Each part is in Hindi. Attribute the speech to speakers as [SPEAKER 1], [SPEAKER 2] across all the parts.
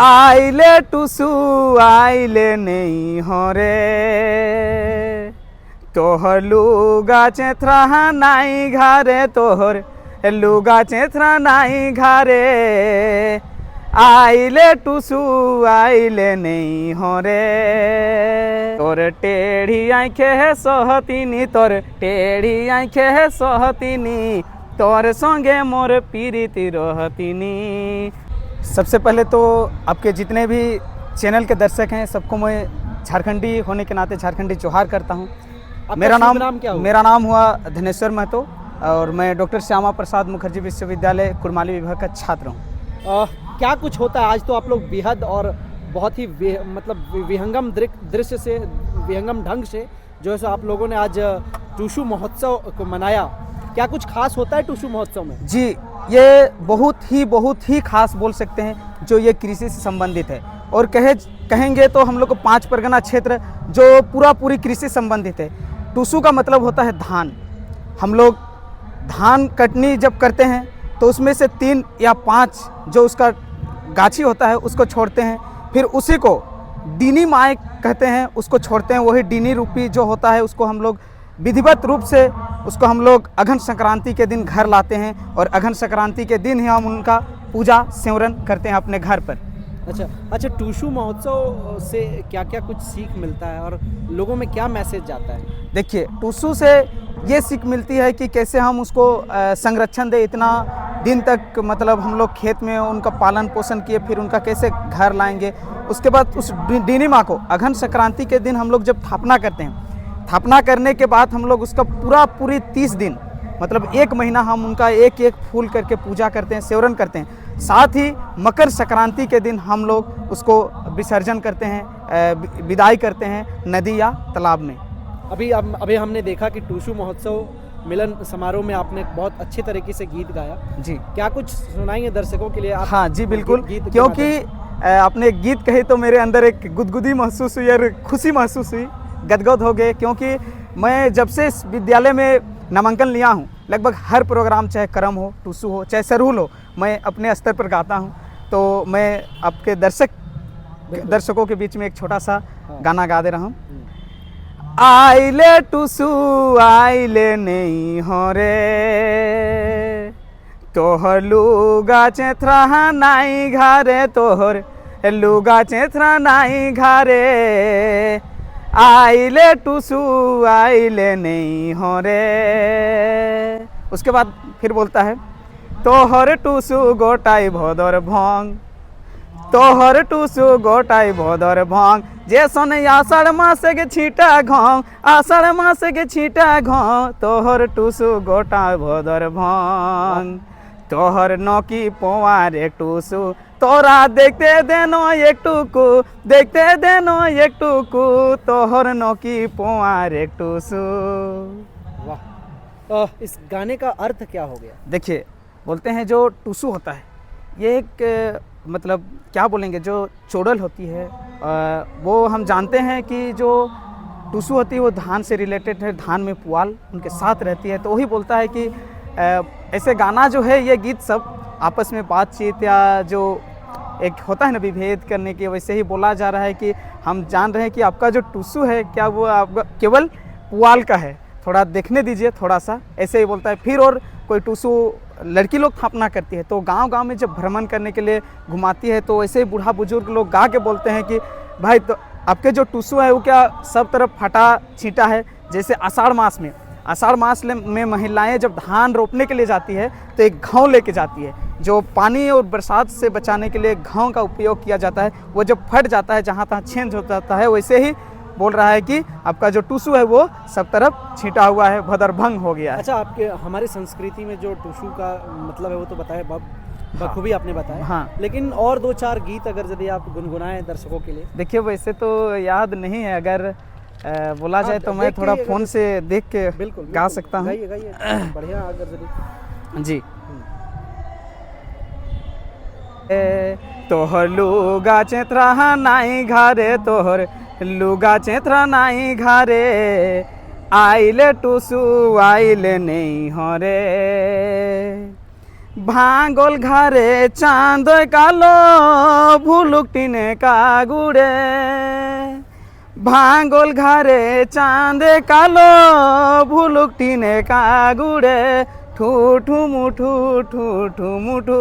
[SPEAKER 1] आइले टुसु आइले नहीं हरे तोहर लुगा चेथरा नाई घरे तोहर लुगा चेथरा नाई घरे आइले टुसु आइले नहीं हरे तोर टेढ़ी आँखे है सहतीनी तोर टेढ़ी आँखे है सहतीनी तोर संगे मोर पीरिति रहतीनी। सबसे पहले तो आपके जितने भी चैनल के दर्शक हैं सबको मैं झारखंडी होने के नाते झारखंडी जोहार करता हूं। मेरा नाम हुआ धनेश्वर महतो और मैं डॉक्टर श्यामा प्रसाद मुखर्जी विश्वविद्यालय कुड़माली विभाग का छात्र हूं।
[SPEAKER 2] क्या कुछ होता है आज तो आप लोग बेहद और बहुत ही मतलब विहंगम दृश्य से विहंगम ढंग से जो है सो आप लोगों ने आज टुसु महोत्सव को मनाया। क्या कुछ खास होता है टुसु महोत्सव में?
[SPEAKER 1] जी, ये बहुत ही खास बोल सकते हैं जो ये कृषि से संबंधित है और कहेंगे तो हम लोग को 5 परगना क्षेत्र जो पूरी कृषि संबंधित है। टुसु का मतलब होता है धान। हम लोग धान कटनी जब करते हैं तो उसमें से 3 या 5 जो उसका गाछी होता है उसको छोड़ते हैं, फिर उसी को डीनी माय कहते हैं, उसको छोड़ते हैं। वही डीनी रूपी जो होता है उसको हम लोग विधिवत रूप से उसको हम लोग अघन संक्रांति के दिन घर लाते हैं और अघन संक्रांति के दिन ही हम उनका पूजा सेवरन करते हैं अपने घर पर।
[SPEAKER 2] अच्छा, टुसु महोत्सव से क्या क्या कुछ सीख मिलता है और लोगों में क्या मैसेज जाता है?
[SPEAKER 1] देखिए, टुसु से ये सीख मिलती है कि कैसे हम उसको संरक्षण दे। इतना दिन तक मतलब हम लोग खेत में उनका पालन पोषण किए, फिर उनका कैसे घर लाएंगे। उसके बाद उस डीनी माँ को अघन संक्रांति के दिन हम लोग जब स्थापना करते हैं, स्थापना करने के बाद हम लोग उसका पूरी 30 दिन मतलब 1 महीना हम उनका एक एक फूल करके पूजा करते हैं, सेवरन करते हैं। साथ ही मकर संक्रांति के दिन हम लोग उसको विसर्जन करते हैं, विदाई करते हैं नदी या तालाब में।
[SPEAKER 2] अभी हमने देखा कि टुसु महोत्सव मिलन समारोह में आपने बहुत अच्छे तरीके से गीत गाया।
[SPEAKER 1] जी, क्या
[SPEAKER 2] कुछ सुनाएंगे दर्शकों के लिए आप?
[SPEAKER 1] हाँ जी, बिल्कुल। क्योंकि आपने गीत कही तो मेरे अंदर एक गुदगुदी महसूस हुई और खुशी महसूस हुई, गदगद हो गए। क्योंकि मैं जब से इस विद्यालय में नामांकन लिया हूँ लगभग हर प्रोग्राम, चाहे करम हो, टुसु हो, चाहे सरहुल हो, मैं अपने स्तर पर गाता हूँ। तो मैं आपके दर्शकों के बीच में एक छोटा सा गाना गा दे रहा हूँ। आइले टुसु आइले नहीं हरे तोहर लुगा चेथरा नाई घरे तोहर लुगा चेथरा नाई घरे आइले टुसु आइले नहीं हरे। उसके बाद फिर बोलता है तोहर टुसु गोटाई भोदर भंग तोहर टुसु गोटाई भोदर भंग जे सन आषाढ़ मासे के छीटा घाव आषाढ़ मासे के छीटा घाव तोहर टुसु गोटाई भोदर भंग तोहर नौकी पोवार एक टुसु तोरा देखते देनो एक टुकु देखते देनो एक टुकु तोहर नौकी पोवार एक टुसु।
[SPEAKER 2] वाह, इस गाने का अर्थ क्या हो गया?
[SPEAKER 1] देखिए, बोलते हैं जो टुसु होता है ये एक मतलब क्या बोलेंगे, जो चोड़ल होती है वो हम जानते हैं कि जो टुसु होती है वो धान से रिलेटेड है, धान में पुआल उनके साथ रहती है। तो वही बोलता है कि ऐसे गाना जो है, ये गीत सब आपस में बातचीत या जो एक होता है ना विभेद करने के, वैसे ही बोला जा रहा है कि हम जान रहे हैं कि आपका जो टुसु है क्या वो आपका केवल पुआल का है, थोड़ा देखने दीजिए थोड़ा सा, ऐसे ही बोलता है। फिर और कोई टुसु लड़की लोग स्थापना करती है तो गांव-गांव में जब भ्रमण करने के लिए घुमाती है तो ऐसे ही बूढ़ा बुजुर्ग लोग गा के बोलते हैं कि भाई तो आपके जो टुसु है वो क्या सब तरफ फटा छींटा है। जैसे आषाढ़ मास में महिलाएं जब धान रोपने के लिए जाती है तो एक घाव लेके जाती है, जो पानी और बरसात से बचाने के लिए घाव का उपयोग किया जाता है। वो जब फट जाता है, जहाँ तहाँ छेंद हो जाता है, वैसे ही बोल रहा है कि आपका जो टुसु है वो सब तरफ छींटा हुआ है, भदरभंग हो गया है।
[SPEAKER 2] अच्छा, आपके हमारी संस्कृति में जो टुसु का मतलब है वो तो बताया बखूबी आपने बताया।
[SPEAKER 1] हाँ, लेकिन
[SPEAKER 2] और 2-4 गीत अगर यदि आप गुनगुनाएं दर्शकों के लिए।
[SPEAKER 1] देखिए, वैसे तो याद नहीं है, अगर बोला जाए तो मैं थोड़ा फोन से देख के बिल्कुल गा सकता हूँ।
[SPEAKER 2] बढ़िया, अगर
[SPEAKER 1] जी। तोहर लुगा चेथरा नाई घरे तोहर लुगा चेथरा नाई घरे आइले टुसु आइले नहीं हरे भांगोल घरे चांद कालो भुलुक टिने कागुड़े भांगोल घरे चांद कालो भुलुक टिने कागुड़े ठूठू मुठू ठूठू मुठू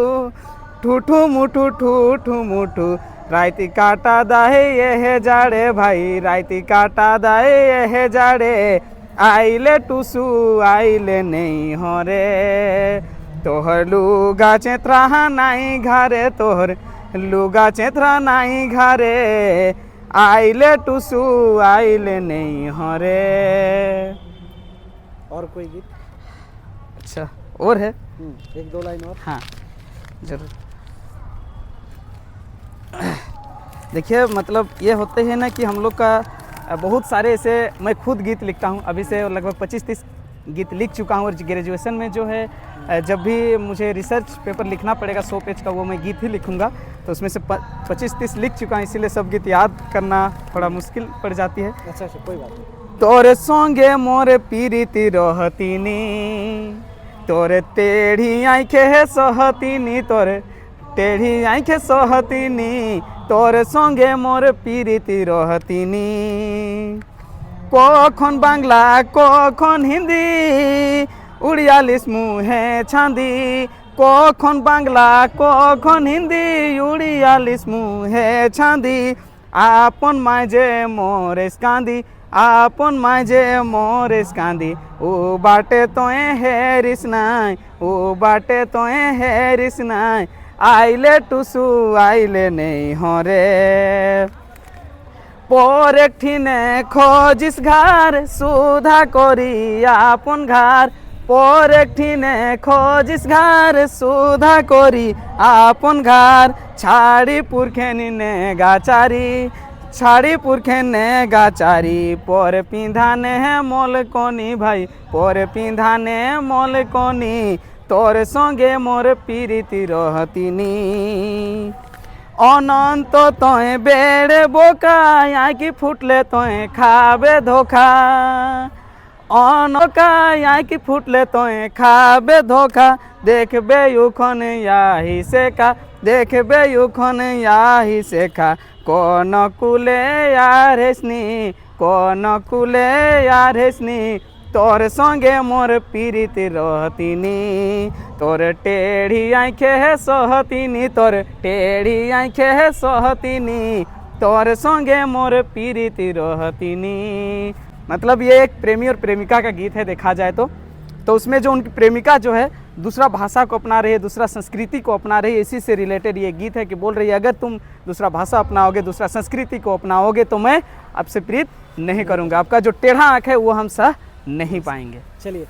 [SPEAKER 1] ठूठू मुठू ठूठू मुठू रायती काटा दाहे ये जाड़े भाई रायती काटा दाहे ये जाड़े आइले टुसु आइले नहीं हरे तोहर लुगा चेत्रा नाई घरे तोहर लुगा चेत्रा नाई घरे आइले टुसु आइले नहीं हरे।
[SPEAKER 2] और कोई गीत?
[SPEAKER 1] अच्छा और है?
[SPEAKER 2] एक दो लाइन और।
[SPEAKER 1] हाँ जरूर। देखिए मतलब ये होते हैं ना कि हम लोग का बहुत सारे ऐसे, मैं खुद गीत लिखता हूँ, अभी से लगभग 25-30 गीत लिख चुका हूँ और ग्रेजुएशन में जो है जब भी मुझे रिसर्च पेपर लिखना पड़ेगा 100 पेज का, वो मैं गीत ही लिखूँगा, तो उसमें से 25-30 लिख चुका हूँ, इसीलिए सब गीत याद करना थोड़ा मुश्किल पड़ जाती है।
[SPEAKER 2] अच्छा कोई बात नहीं।
[SPEAKER 1] तोरे संगे मोरे पीरीति रहतीनी तोरे टेढ़ी आँखे सहतीनी तोरे टेढ़ी आँखे सहतीनी तोरे संगे मोर पीरीति रहतीनी कखन बांगला कखन हिंदी उड़ियालिस मुहे छांदी कखन बांगला कखन हिंदी उड़ियालिस मुहे छांदी आपन माजे मोरेस कांदी आपन माजे मोरेस कांदी ओ बाटे तोए हेरिस नाय ओ बाटे तोए हेरिस नाय आइले टुसु आइले नहीं हरे पर एक ठीने खोजिस घर सुधा करी आपन घर पर एक ठीने खोजिस घर सुधा करी आपन घर छाड़ी पुरखेनी ने गाचारी छाड़ी पुरखेने गाचारी पर पिंधाने मोल कोनी भाई पर पिंधाने मोल कोनी तोर संगे मोर पीरीति रहतीनी अनंत तोए बेड़े बोका आँखि फुटले तोए खाबे धोखा अनका आँखि फुटले तोए खाबे धोखा देखबे युखन याही से का देखबे युखन याही से का कौन कुले यार हेसनी कौन कुले यार हेसनी तोर संगे मोर पीरीति रहतीनी तोर टेढ़ी आँखे सहतीनी तोर टेढ़ी आँखे सहतीनी तोर संगे मोर पीरीति रहतीनी। मतलब ये एक प्रेमी और प्रेमिका का गीत है देखा जाए तो उसमें जो उनकी प्रेमिका जो है दूसरा भाषा को अपना रही है, दूसरा संस्कृति को अपना रही है, इसी से रिलेटेड ये गीत है कि बोल रही है अगर तुम दूसरा भाषा अपनाओगे दूसरा संस्कृति को अपनाओगे तो मैं आपसे प्रीत नहीं करूँगा, आपका जो टेढ़ा आँख है वो हम सह नहीं पाएंगे।
[SPEAKER 2] चलिए